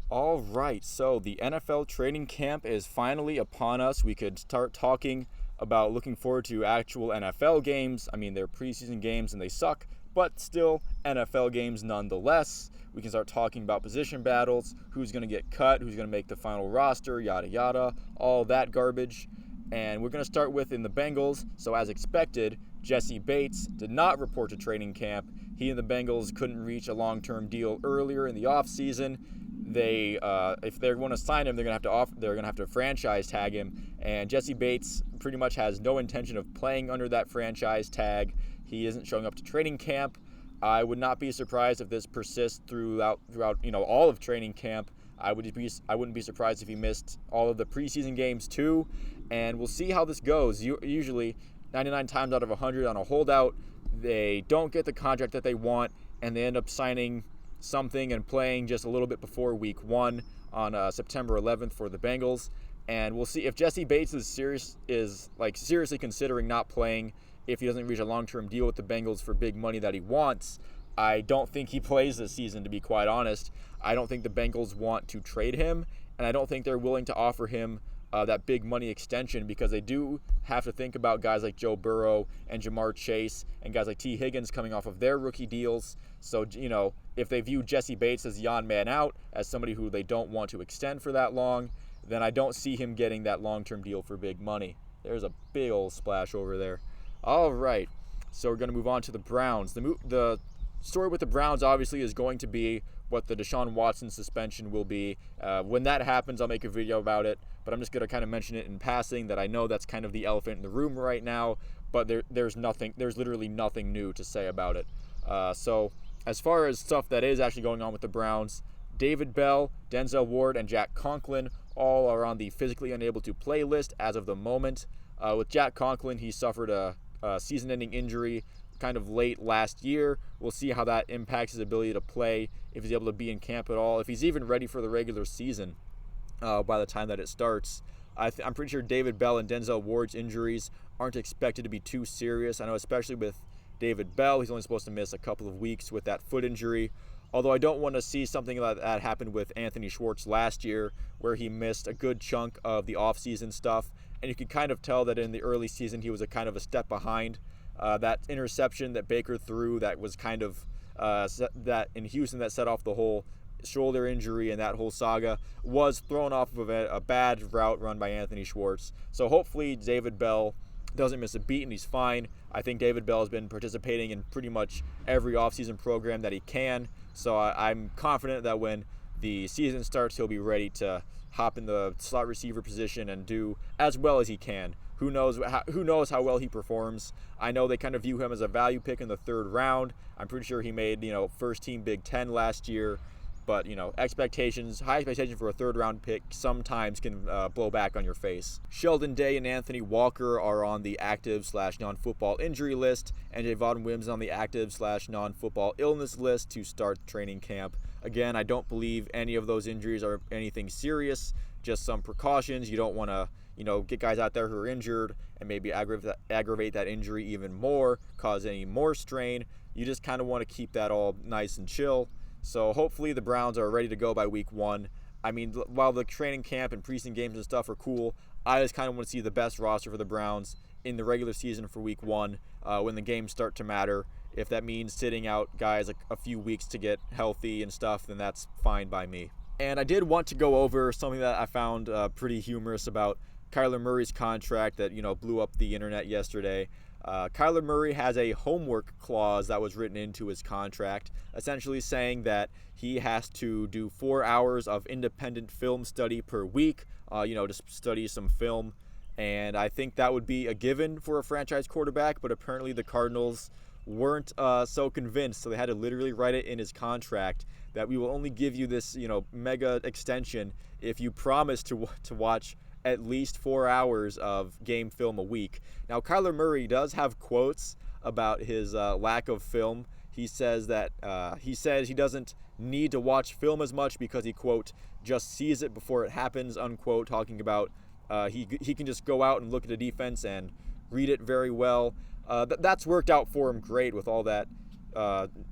All right, so the NFL training camp is finally upon us. We could start talking about looking forward to actual NFL games. I mean, they're preseason games and they suck, but still NFL games nonetheless. We can start talking about position battles, who's going to get cut, who's going to make the final roster, yada yada, all that garbage. And we're going to start with in the Bengals. So, as expected, Jessie Bates did not report to training camp. He and the Bengals couldn't reach a long-term deal earlier in the offseason. If they're going to sign him, they're going to have to franchise tag him. And Jessie Bates pretty much has no intention of playing under that franchise tag. He isn't showing up to training camp. I would not be surprised if this persists throughout all of training camp. I wouldn't be surprised if he missed all of the preseason games too, and we'll see how this goes. Usually, 99 times out of 100 on a holdout, they don't get the contract that they want, and they end up signing something and playing just a little bit before week 1 on September 11th for the Bengals. And we'll see if Jessie Bates is seriously considering not playing if he doesn't reach a long-term deal with the Bengals for big money that he wants. I don't think he plays this season, to be quite honest. I don't think the Bengals want to trade him, and I don't think they're willing to offer him that big money extension because they do have to think about guys like Joe Burrow and Jamar Chase and guys like T. Higgins coming off of their rookie deals. So, if they view Jessie Bates as the odd man out, as somebody who they don't want to extend for that long, then I don't see him getting that long-term deal for big money. There's a big old splash over there. All right, so we're going to move on to the Browns. The story with the Browns obviously is going to be what the Deshaun Watson suspension will be. When that happens, I'll make a video about it, but I'm just going to kind of mention it in passing that I know that's kind of the elephant in the room right now, but there's literally nothing new to say about it. So as far as stuff that is actually going on with the Browns, David Bell, Denzel Ward, and Jack Conklin all are on the physically unable to play list as of the moment. With Jack Conklin, he suffered a season-ending injury kind of late last year. We'll see how that impacts his ability to play, if he's able to be in camp at all, if he's even ready for the regular season by the time that it starts. I'm pretty sure David Bell and Denzel Ward's injuries aren't expected to be too serious. I know especially with David Bell, he's only supposed to miss a couple of weeks with that foot injury. Although I don't want to see something like that happen with Anthony Schwartz last year, where he missed a good chunk of the offseason stuff. And you could kind of tell that in the early season he was a kind of a step behind. That interception that Baker threw that was kind of that in Houston that set off the whole shoulder injury and that whole saga was thrown off of a bad route run by Anthony Schwartz. So hopefully David Bell doesn't miss a beat and he's fine. I think David Bell has been participating in pretty much every offseason program that he can. So I'm confident that when the season starts, he'll be ready to hop in the slot receiver position and do as well as he can. Who knows how well he performs. I know they kind of view him as a value pick in the 3rd round. I'm pretty sure he made, first team Big Ten last year. But, high expectations for a 3rd round pick sometimes can blow back on your face. Sheldon Day and Anthony Walker are on the active/non-football injury list, and Javon Wims on the active/non-football illness list to start training camp. Again, I don't believe any of those injuries are anything serious, just some precautions. You don't want to, get guys out there who are injured and maybe aggravate that injury even more, cause any more strain. You just kind of want to keep that all nice and chill. So hopefully the Browns are ready to go by week 1. I mean, while the training camp and preseason games and stuff are cool, I just kind of want to see the best roster for the Browns in the regular season for week 1 when the games start to matter. If that means sitting out guys like a few weeks to get healthy and stuff, then that's fine by me. And I did want to go over something that I found pretty humorous about Kyler Murray's contract that, blew up the internet yesterday. Kyler Murray has a homework clause that was written into his contract, essentially saying that he has to do 4 hours of independent film study per week, to study some film. And I think that would be a given for a franchise quarterback, but apparently the Cardinals weren't so convinced, so they had to literally write it in his contract that we will only give you this, mega extension if you promise to watch at least 4 hours of game film a week. Now, Kyler Murray does have quotes about his lack of film. He says he doesn't need to watch film as much because he, quote, just sees it before it happens, unquote, talking about he can just go out and look at the defense and read it very well. That's worked out for him great with all that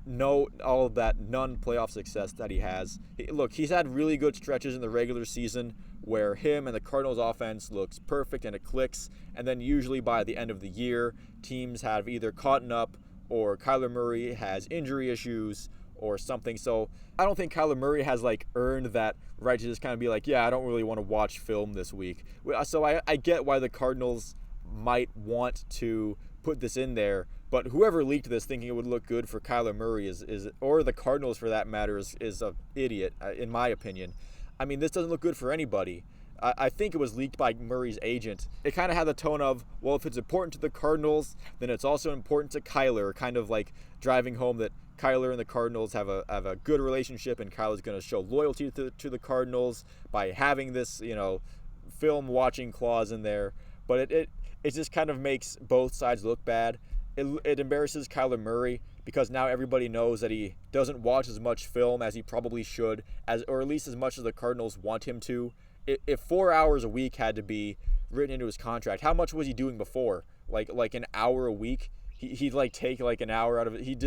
no all of that non-playoff success that he has. Look, he's had really good stretches in the regular season where him and the Cardinals offense looks perfect and it clicks, and then usually by the end of the year, teams have either caught up or Kyler Murray has injury issues or something. So I don't think Kyler Murray has like earned that right to just kind of be like, yeah, I don't really want to watch film this week. So I get why the Cardinals might want to put this in there, but whoever leaked this thinking it would look good for Kyler Murray is or the Cardinals for that matter is an idiot, in my opinion. I mean, this doesn't look good for anybody. I think it was leaked by Murray's agent. It kind of had the tone of, well, if it's important to the Cardinals, then it's also important to Kyler, kind of like driving home that Kyler and the Cardinals have a good relationship, and Kyler's going to show loyalty to the Cardinals by having this, film watching clause in there. But it just kind of makes both sides look bad. It embarrasses Kyler Murray because now everybody knows that he doesn't watch as much film as he probably should, or at least as much as the Cardinals want him to. If 4 hours a week had to be written into his contract, how much was he doing before? Like an hour a week? He'd like take like an hour out of it. He'd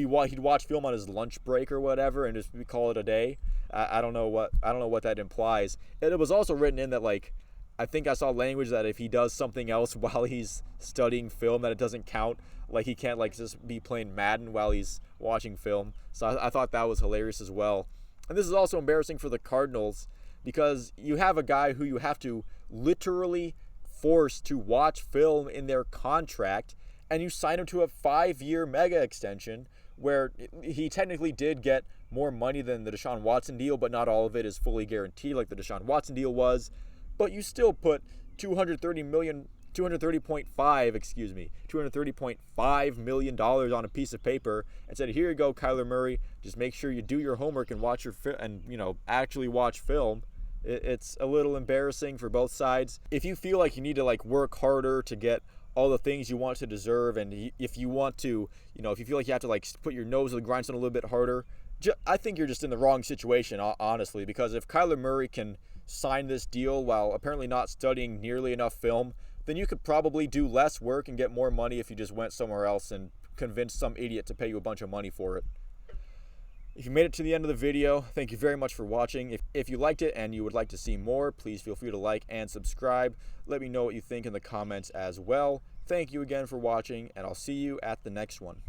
watch film on his lunch break or whatever, and just call it a day. I don't know what that implies. And it was also written in that, like, I think I saw language that if he does something else while he's studying film, that it doesn't count. Like, he can't like just be playing Madden while he's watching film. So I thought that was hilarious as well. And this is also embarrassing for the Cardinals because you have a guy who you have to literally force to watch film in their contract, and you sign him to a 5-year mega extension where he technically did get more money than the Deshaun Watson deal, but not all of it is fully guaranteed like the Deshaun Watson deal was. But you still put $230.5 million on a piece of paper and said, here you go, Kyler Murray, just make sure you do your homework and watch your actually watch film. It's a little embarrassing for both sides. If you feel like you need to like work harder to get all the things you want to deserve, and if you want to, if you feel like you have to like put your nose to the grindstone a little bit harder, I think you're just in the wrong situation, honestly, because if Kyler Murray can sign this deal while apparently not studying nearly enough film, then you could probably do less work and get more money if you just went somewhere else and convinced some idiot to pay you a bunch of money for it. If you made it to the end of the video, thank you very much for watching. If you liked it and you would like to see more, please feel free to like and subscribe. Let me know what you think in the comments as well. Thank you again for watching, and I'll see you at the next one.